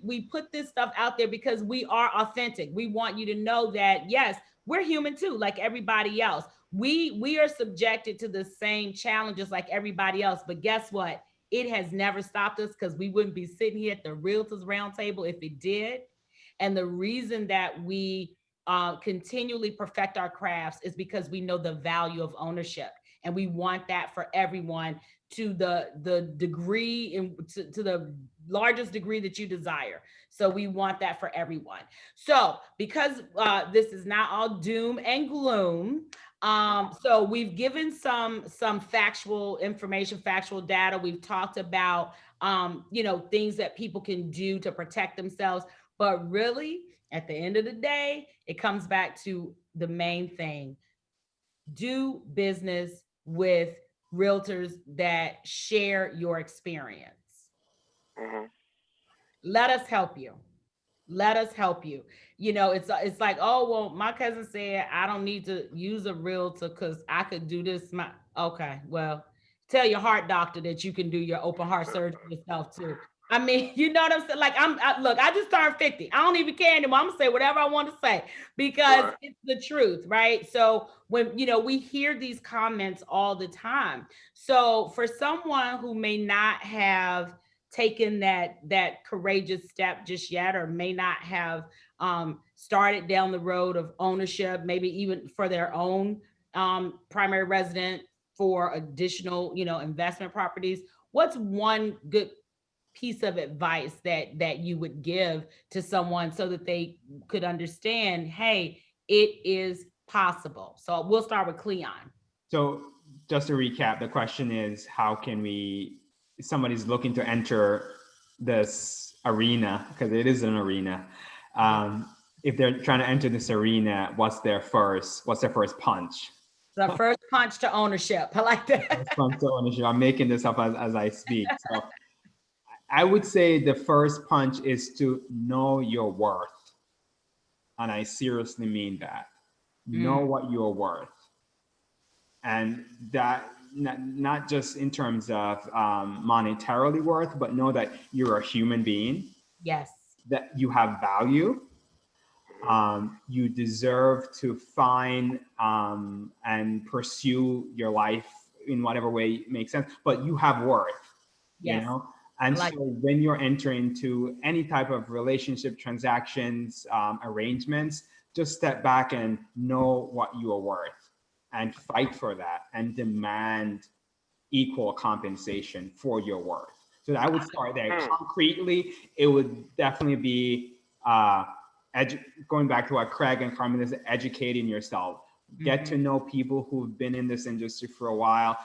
we put this stuff out there because we are authentic. We want you to know that yes, we're human too, like everybody else. We are subjected to the same challenges like everybody else, but guess what? It has never stopped us because we wouldn't be sitting here at the Realtors Roundtable if it did. And the reason that we continually perfect our crafts is because we know the value of ownership, and we want that for everyone to the degree to the largest degree that you desire. So we want that for everyone. So because this is not all doom and gloom, so we've given some factual information, factual data. We've talked about things that people can do to protect themselves, but really at the end of the day, it comes back to the main thing: do business with realtors that share your experience. Mm-hmm. Let us help you. Let us help you. It's like, oh well, my cousin said I don't need to use a realtor because I could do this. Okay, well, tell your heart doctor that you can do your open heart surgery yourself too. I mean, you know what I'm saying? Like look, I just turned 50. I don't even care anymore. I'm gonna say whatever I want to say because Right. it's the truth, right? So when we hear these comments all the time. So for someone who may not have taken that courageous step just yet, or may not have started down the road of ownership, maybe even for their own primary resident, for additional investment properties, what's one good piece of advice that you would give to someone so that they could understand, hey, it is possible? So we'll start with Cleon. So just to recap, the question is, how can we, somebody's looking to enter this arena, because it is an arena. If they're trying to enter this arena, what's their first punch? The first punch to ownership. I like that. First punch to ownership. I'm making this up as I speak. So I would say the first punch is to know your worth. And I seriously mean that. Know what you're worth. And that not just in terms of monetarily worth, but know that you're a human being. Yes. That you have value. You deserve to find and pursue your life in whatever way makes sense, but you have worth. Yes. And like so when you're entering into any type of relationship, transactions, arrangements, just step back and know what you are worth and fight for that and demand equal compensation for your worth. So I would start there. Concretely, it would definitely be going back to what Craig and Carmen is, educating yourself. Get to know people who've been in this industry for a while,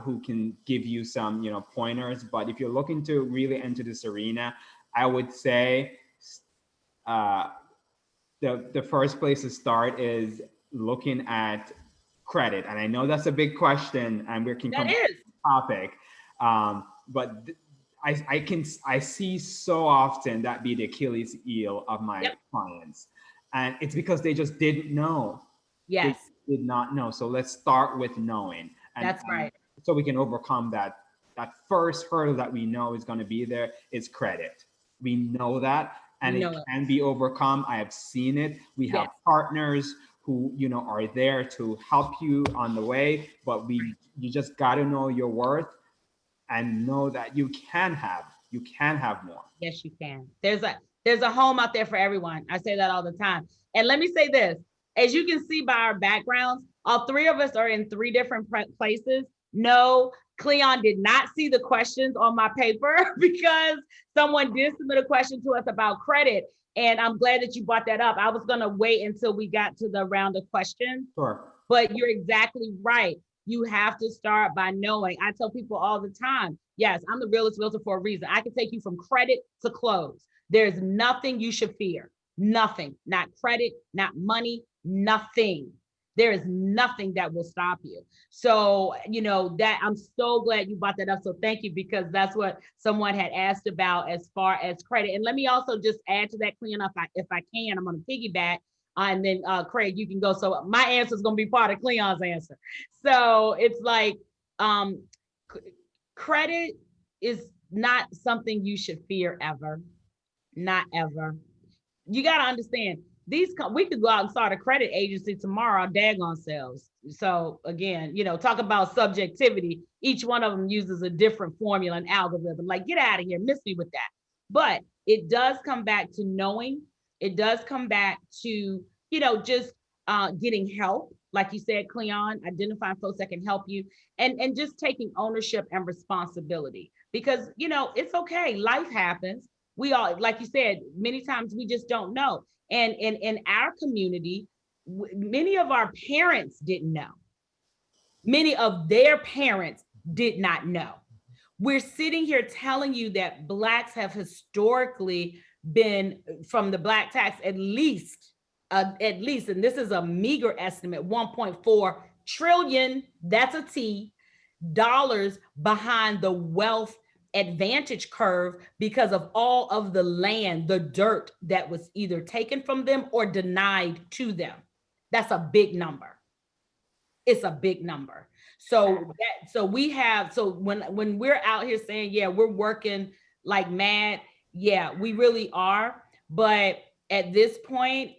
who can give you some, pointers. But if you're looking to really enter this arena, I would say the first place to start is looking at credit. And I know that's a big question, and we can come back to the topic. But I see so often that be the Achilles heel of my clients, and it's because they just didn't know. Yes. They did not know. So let's start with knowing, and that's right. so we can overcome that first hurdle that we know is going to be there is credit. We know that, and it can be overcome. I have seen it. We have partners who, you know, are there to help you on the way, but you just got to know your worth and know that you can have more. Yes, you can. There's a home out there for everyone. I say that all the time. And let me say this, as you can see by our backgrounds, all three of us are in three different places. No, Cleon did not see the questions on my paper because someone did submit a question to us about credit. And I'm glad that you brought that up. I was going to wait until we got to the round of questions. Sure. But you're exactly right. You have to start by knowing. I tell people all the time, yes, I'm the realist realtor for a reason. I can take you from credit to close. There's nothing you should fear. Nothing, not credit, not money, nothing. There is nothing that will stop you. So, you know, that I'm so glad you brought that up. So thank you, because that's what someone had asked about as far as credit. And let me also just add to that, Cleon, if I can, I'm going to piggyback. And then Craig, you can go. So my answer is going to be part of Cleon's answer. So it's like credit is not something you should fear ever, not ever. You got to understand, we could go out and start a credit agency tomorrow, our daggone selves. So again, you know, talk about subjectivity. Each one of them uses a different formula and algorithm. Like, get out of here, miss me with that. But it does come back to knowing. It does come back to, you know, just getting help. Like you said, Cleon, identifying folks that can help you, and just taking ownership and responsibility, because, you know, it's okay. Life happens. We all, like you said, many times we just don't know. And in our community, many of our parents didn't know. Many of their parents did not know. We're sitting here telling you that Blacks have historically been, from the Black tax, at least, and this is a meager estimate, 1.4 trillion, that's a T, dollars behind the wealth advantage curve, because of all of the land, the dirt that was either taken from them or denied to them. That's a big number. It's a big number. So we have, so when we're out here saying, yeah, we're working like mad, yeah, we really are. But at this point,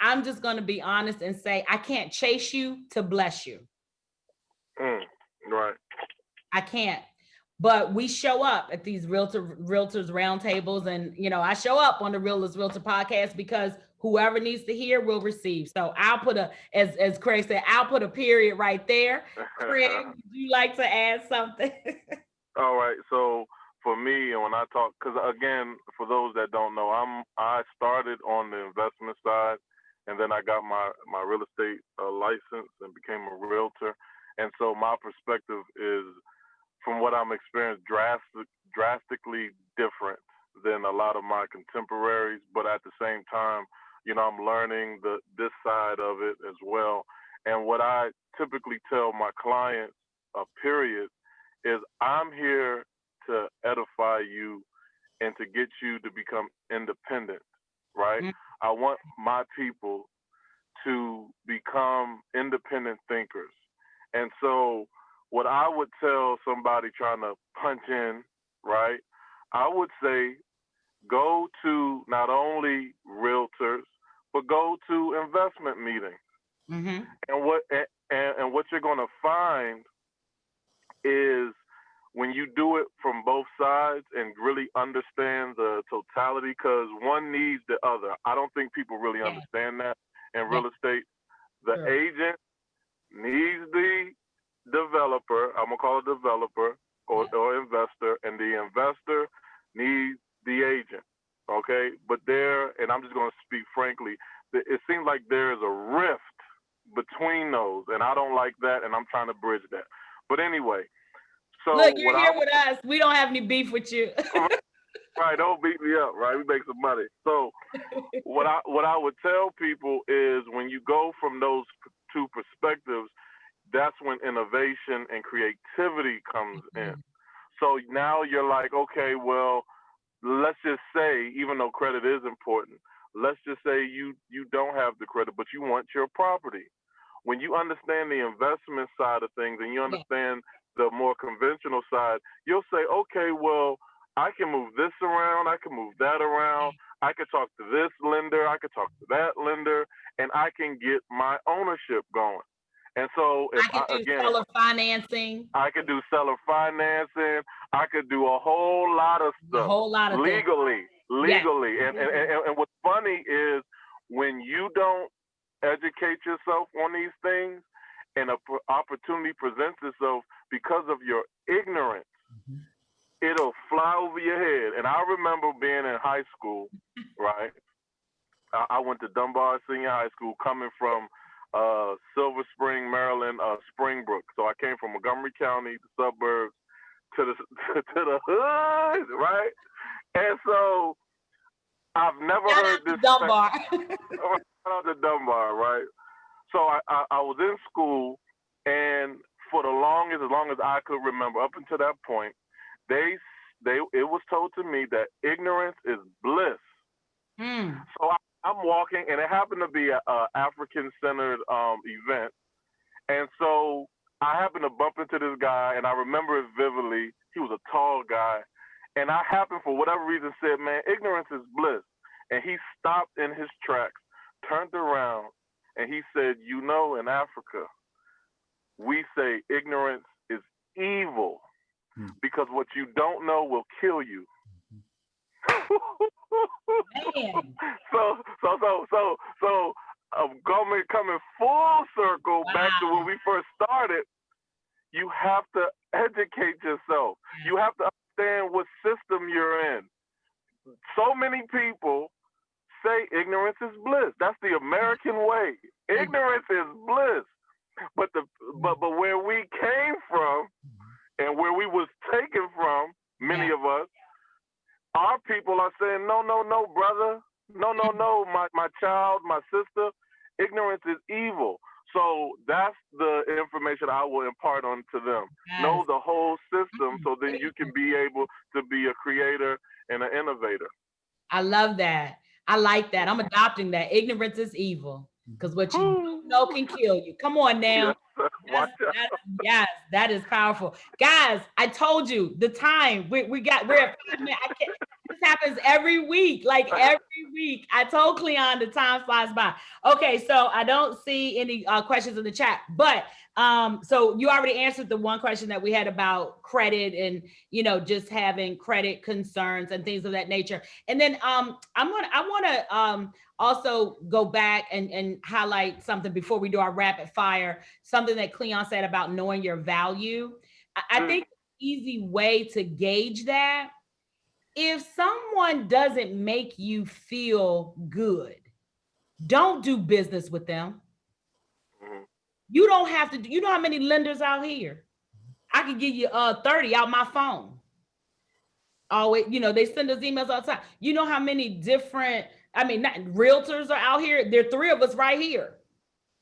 I'm just going to be honest and say, I can't chase you to bless you. Right. I can't. But we show up at these realtors roundtables, and, you know, I show up on the Realist Realtor podcast because whoever needs to hear will receive. So I'll put as Craig said, I'll put a period right there. Craig, would you like to add something? All right. So for me, and when I talk, because again, for those that don't know, I started on the investment side, and then I got my real estate license and became a realtor. And so my perspective is, from what I'm experiencing, drastically different than a lot of my contemporaries. But at the same time, you know, I'm learning this side of it as well. And what I typically tell my clients, period, is I'm here to edify you and to get you to become independent, right? I want my people to become independent thinkers. And so what I would tell somebody trying to punch in, right, I would say go to not only realtors, but go to investment meetings. Mm-hmm. And what you're going to find is, when you do it from both sides and really understand the totality, because one needs the other. I don't think people really understand that in real estate. The agent needs the developer, I'm going to call it developer or investor, and the investor needs the agent, okay? But and I'm just going to speak frankly, it seems like there is a rift between those, and I don't like that, and I'm trying to bridge that. But anyway, so look, you're here with us. We don't have any beef with you. Right, don't beat me up, right? We make some money. So what I would tell people is, when you go from those two perspectives, that's when innovation and creativity comes in. So now you're like, okay, well, let's just say, even though credit is important, let's just say you don't have the credit, but you want your property. When you understand the investment side of things and you understand the more conventional side, you'll say, okay, well, I can move this around, I can move that around, I could talk to this lender, I could talk to that lender, and I can get my ownership going. And so if I could do seller financing. I could do seller financing. I could do a whole lot of stuff. A whole lot of legally. Yes. And what's funny is when you don't educate yourself on these things and an opportunity presents itself because of your ignorance, it'll fly over your head. And I remember being in high school, right? I went to Dunbar Senior High School coming from Silver Spring, Maryland, Springbrook. So I came from Montgomery County, the suburbs, to the to the hood, right? And so I've never heard this. Dunbar. Shout out to Dunbar, right? So I was in school, and for the longest, as long as I could remember, up until that point, it was told to me that ignorance is bliss. So I'm walking, and it happened to be an African-centered event, and so I happened to bump into this guy, and I remember it vividly. He was a tall guy, and I happened, for whatever reason, said, "Man, ignorance is bliss." And he stopped in his tracks, turned around, and he said, "You know, in Africa, we say ignorance is evil because what you don't know will kill you." Man. So coming full circle back to when we first started, you have to educate yourself. You have to understand what system you're in. So many people say ignorance is bliss. That's the American way. Ignorance is bliss. But where we came from and where we was taken from, many of us, our people are saying, no, brother. No, my child, my sister, ignorance is evil. So that's the information I will impart on to them. Yes. Know the whole system so then you can be able to be a creator and an innovator. I love that. I like that. I'm adopting that. Ignorance is evil because what you don't know can kill you. Come on now. Yes, that is powerful. Guys, I told you the time we're at 5 minutes. This happens every week, like every week. I told Cleon the time flies by. Okay, so I don't see any questions in the chat, but so you already answered the one question that we had about credit and just having credit concerns and things of that nature. And then I want to also go back and highlight something before we do our rapid fire, something that Cleon said about knowing your value. I think the easy way to gauge that, if someone doesn't make you feel good, don't do business with them. You don't have to. You know how many lenders out here? I could give you 30 out my phone. Always, they send us emails all the time. You know how many different, not realtors are out here. There are 3 of us right here.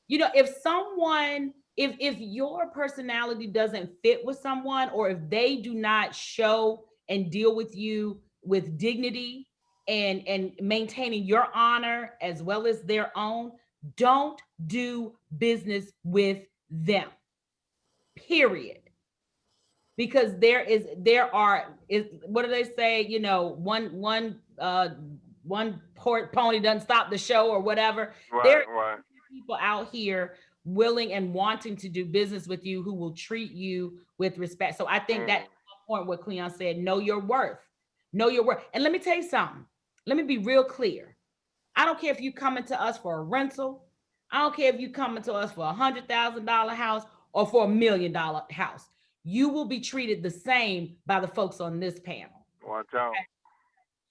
If your personality doesn't fit with someone, or if they do not show and deal with you with dignity and maintaining your honor as well as their own, don't do business with them. Period. Because what do they say? One pony doesn't stop the show or whatever. There are people out here willing and wanting to do business with you who will treat you with respect. So I think that's the point what Cleon said, know your worth. Know your worth. And let me tell you something. Let me be real clear. I don't care if you coming to us for a rental. I don't care if you coming to us for $100,000 house or for $1 million house. You will be treated the same by the folks on this panel. Watch out. Okay?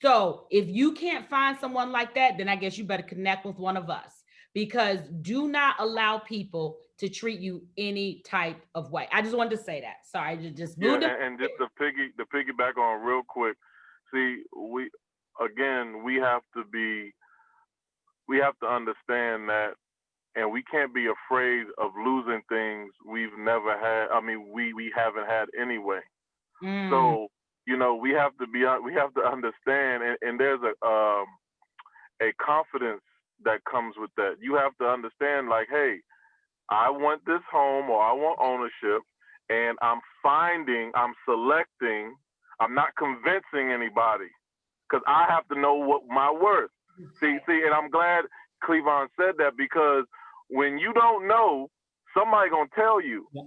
So if you can't find someone like that, then I guess you better connect with one of us, because do not allow people to treat you any type of way. I just wanted to say that. Sorry, just moved it. And just to piggyback on real quick. See, we have to understand that, and we can't be afraid of losing things we've never had. We haven't had anyway. So, we have to understand, and there's a confidence that comes with that. You have to understand, like, hey, I want this home or I want ownership, and I'm selecting, I'm not convincing anybody. because I have to know what my worth. See, and I'm glad Cleavon said that, because when you don't know, somebody gonna tell you. Yeah.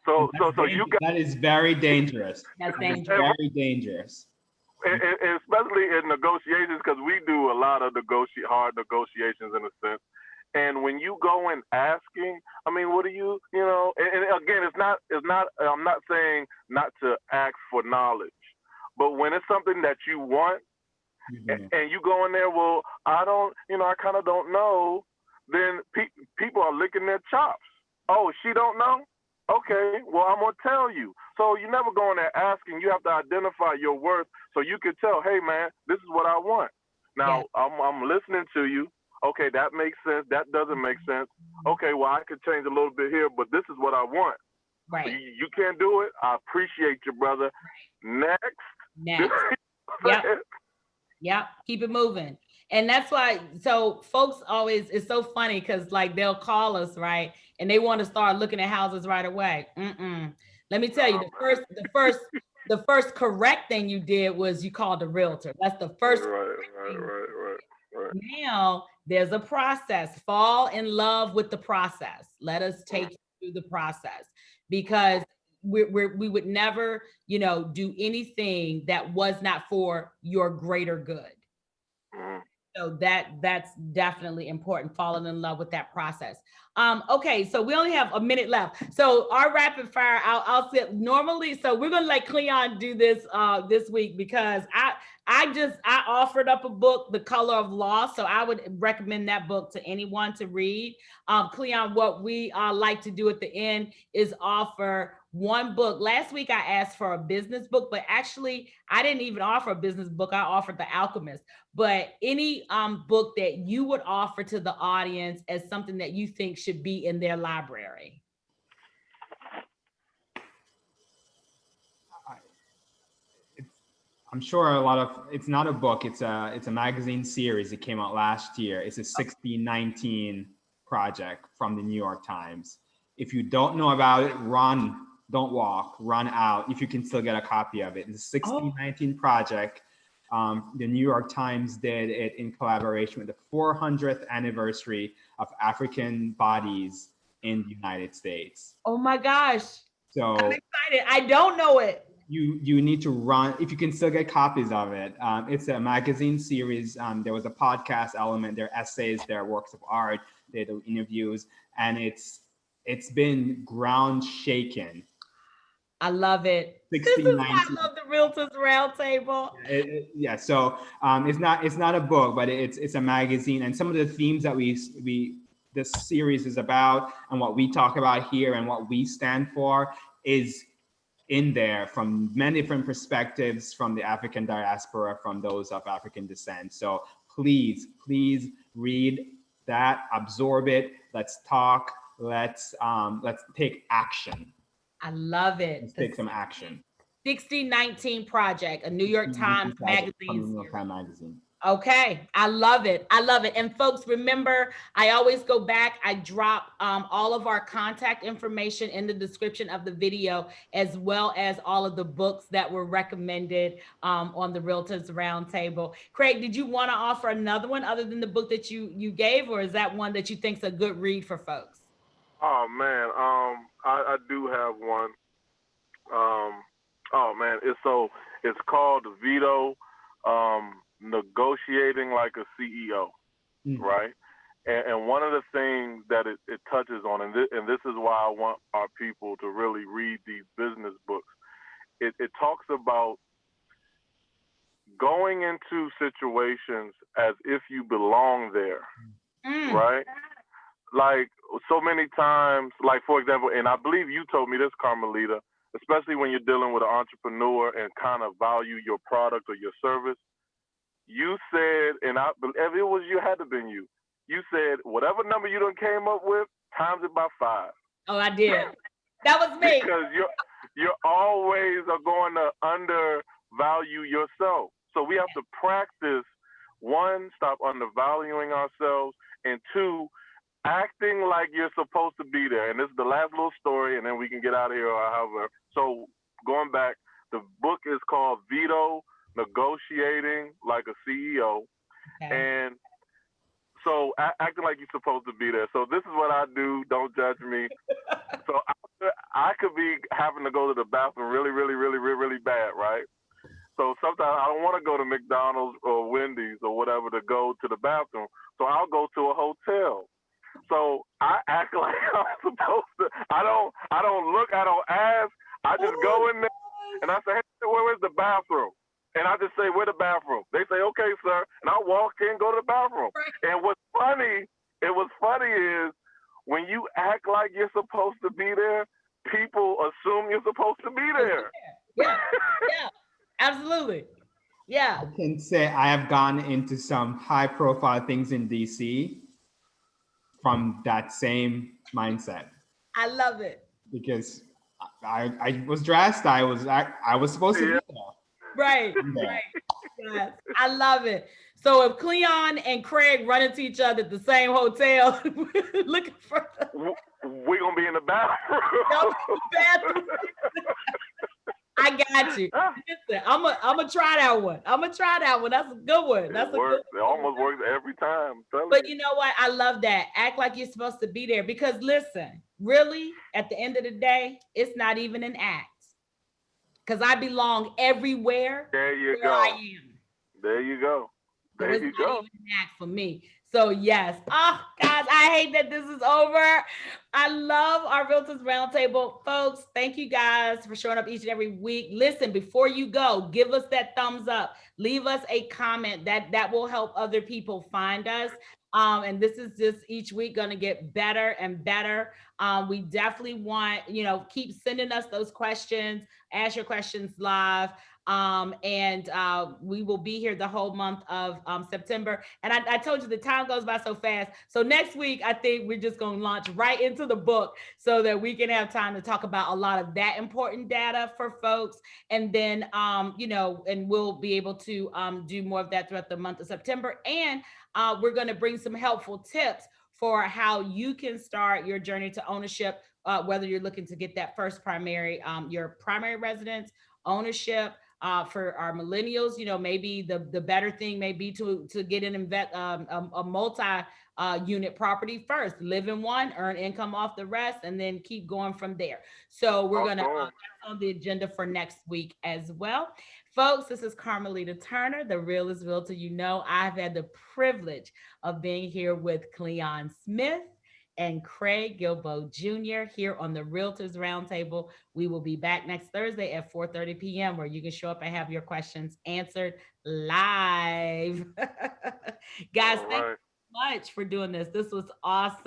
So you got, that is very dangerous. That's That is dangerous. very dangerous. and especially in negotiations, because we do a lot of hard negotiations in a sense. And when you go in asking, I mean, what do you know? And again, it's not. I'm not saying not to ask for knowledge, but when it's something that you want, and you go in there, well, I don't, I kind of don't know. Then people are licking their chops. Oh, she don't know. Okay, well, I'm gonna tell you. So you never go in there asking. You have to identify your worth so you can tell, hey man, this is what I want. Now I'm listening to you. Okay, that makes sense. That doesn't make sense. Okay, well, I could change a little bit here, but this is what I want. Right. You can't do it. I appreciate you, brother. Next. Yep. Yep. Keep it moving. And that's why, so folks always, it's so funny because like they'll call us, right? And they want to start looking at houses right away. Let me tell you, the first correct thing you did was you called a realtor. That's the first. Right. Now there's a process. Fall in love with the process. Let us take you through the process, because we would never, do anything that was not for your greater good. So that's definitely important, falling in love with that process. Okay, so we only have a minute left. So our rapid fire, I'll sit normally. So we're gonna let Cleon do this this week, because I offered up a book, The Color of Loss. So I would recommend that book to anyone to read. Cleon, what we like to do at the end is offer one book. Last week I asked for a business book, but actually I didn't even offer a business book. I offered The Alchemist. But any book that you would offer to the audience as something that you think should be in their library. I'm sure it's not a book, it's a magazine series. It came out last year. It's a 1619 project from the New York Times. If you don't know about it, run, don't walk, run out if you can still get a copy of it. It's a 1619 project. The New York Times did it in collaboration with the 400th anniversary of African bodies in the United States. Oh my gosh. So I'm excited. I don't know it. You need to run if you can still get copies of it. It's a magazine series. There was a podcast element, there are essays, there are works of art, there are interviews, and it's been ground shaking. I love it. This is why I love the Realtors Roundtable. Yeah, so it's not a book, but it's a magazine, and some of the themes that this series is about, and what we talk about here, and what we stand for is in there from many different perspectives, from the African diaspora, from those of African descent. So please read that, absorb it. Let's talk. Let's take action. I love it. Let's take some action. 1619 Project, a New York Times magazine. New York Times magazine. Okay, I love it. And folks, remember, I always go back. I drop all of our contact information in the description of the video, as well as all of the books that were recommended on the Realtors Roundtable. Craig, did you want to offer another one other than the book that you gave, or is that one that you think's a good read for folks? Oh man, I do have one. Oh man, it's called Veto. Negotiating like a CEO, right? And one of the things that it touches on, and this is why I want our people to really read these business books. It talks about going into situations as if you belong there, right? Like so many times, like for example, and I believe you told me this, Carmelita, especially when you're dealing with an entrepreneur and kind of value your product or your service. You said, and if it was you, had to been you. You said whatever number you done came up with, times it by 5. Oh, I did. That was me. Because you're always are going to undervalue yourself. So we have to practice, 1, stop undervaluing ourselves, and 2, acting like you're supposed to be there. And this is the last little story, and then we can get out of here or however. So going back, the book is called Veto. negotiating like a CEO, Okay. and so acting like you're supposed to be there. So this is what I do. Don't judge me. So I could be having to go to the bathroom really, really, really, really, really bad, right? So sometimes I don't want to go to McDonald's or Wendy's or whatever to go to the bathroom. So I'll go to a hotel. So I act like I'm supposed to. I don't look. I don't ask. I just go Oh, in there and I say, hey, where's the bathroom? And I just say, where the bathroom? They say, okay, sir. And I walk in, go to the bathroom. right. And what's funny is when you act like you're supposed to be there, people assume you're supposed to be Supposed to be there. there. Yeah. Yeah. Absolutely. Yeah. I can say I have gone into some high profile things in DC from that same mindset I love it. because I was dressed. I was supposed to Yeah. be there. Right. I'm there. Right. Yes. I love it. So if Cleon and Craig run into each other at the same hotel, looking for We're going to be in the bathroom. y'all be in the bathroom. I got you. Listen, I'm gonna try that one. I'm gonna try that one. That's a good one. It That's a good works. It one. almost works every time. I'm telling But you. you know what? I love that. Act like you're supposed to be there because listen, really, at the end of the day, it's not even an act because I belong everywhere There you where I go. am. There you go. So There it's you not go. even an act for me. So yes. Oh, guys, I hate that this is over. I love our Realtors Roundtable. Folks, thank you guys for showing up each and every week. Listen, before you go, give us that thumbs up. Leave us a comment that will help other people find us. And this is just each week going to get better and better. We definitely want, keep sending us those questions. Ask your questions live. And we will be here the whole month of September. And I told you the time goes by so fast. So next week, I think we're just going to launch right into the book so that we can have time to talk about a lot of that important data for folks. And then, and we'll be able to do more of that throughout the month of September. And we're going to bring some helpful tips for how you can start your journey to ownership, whether you're looking to get that first your primary residence ownership. For our millennials, maybe the better thing may be to get an a multi unit property first, live in one, earn income off the rest, and then keep going from there. So we're gonna Awesome. that's on the agenda for next week as well. Folks, this is Carmelita Turner, the realest realtor. I've had the privilege of being here with Cleon Smith and Craig Gilbo Jr. here on the Realtors Roundtable. We will be back next Thursday at 4:30 p.m. where you can show up and have your questions answered live. Guys, All thank right. you so much for doing this. This was awesome.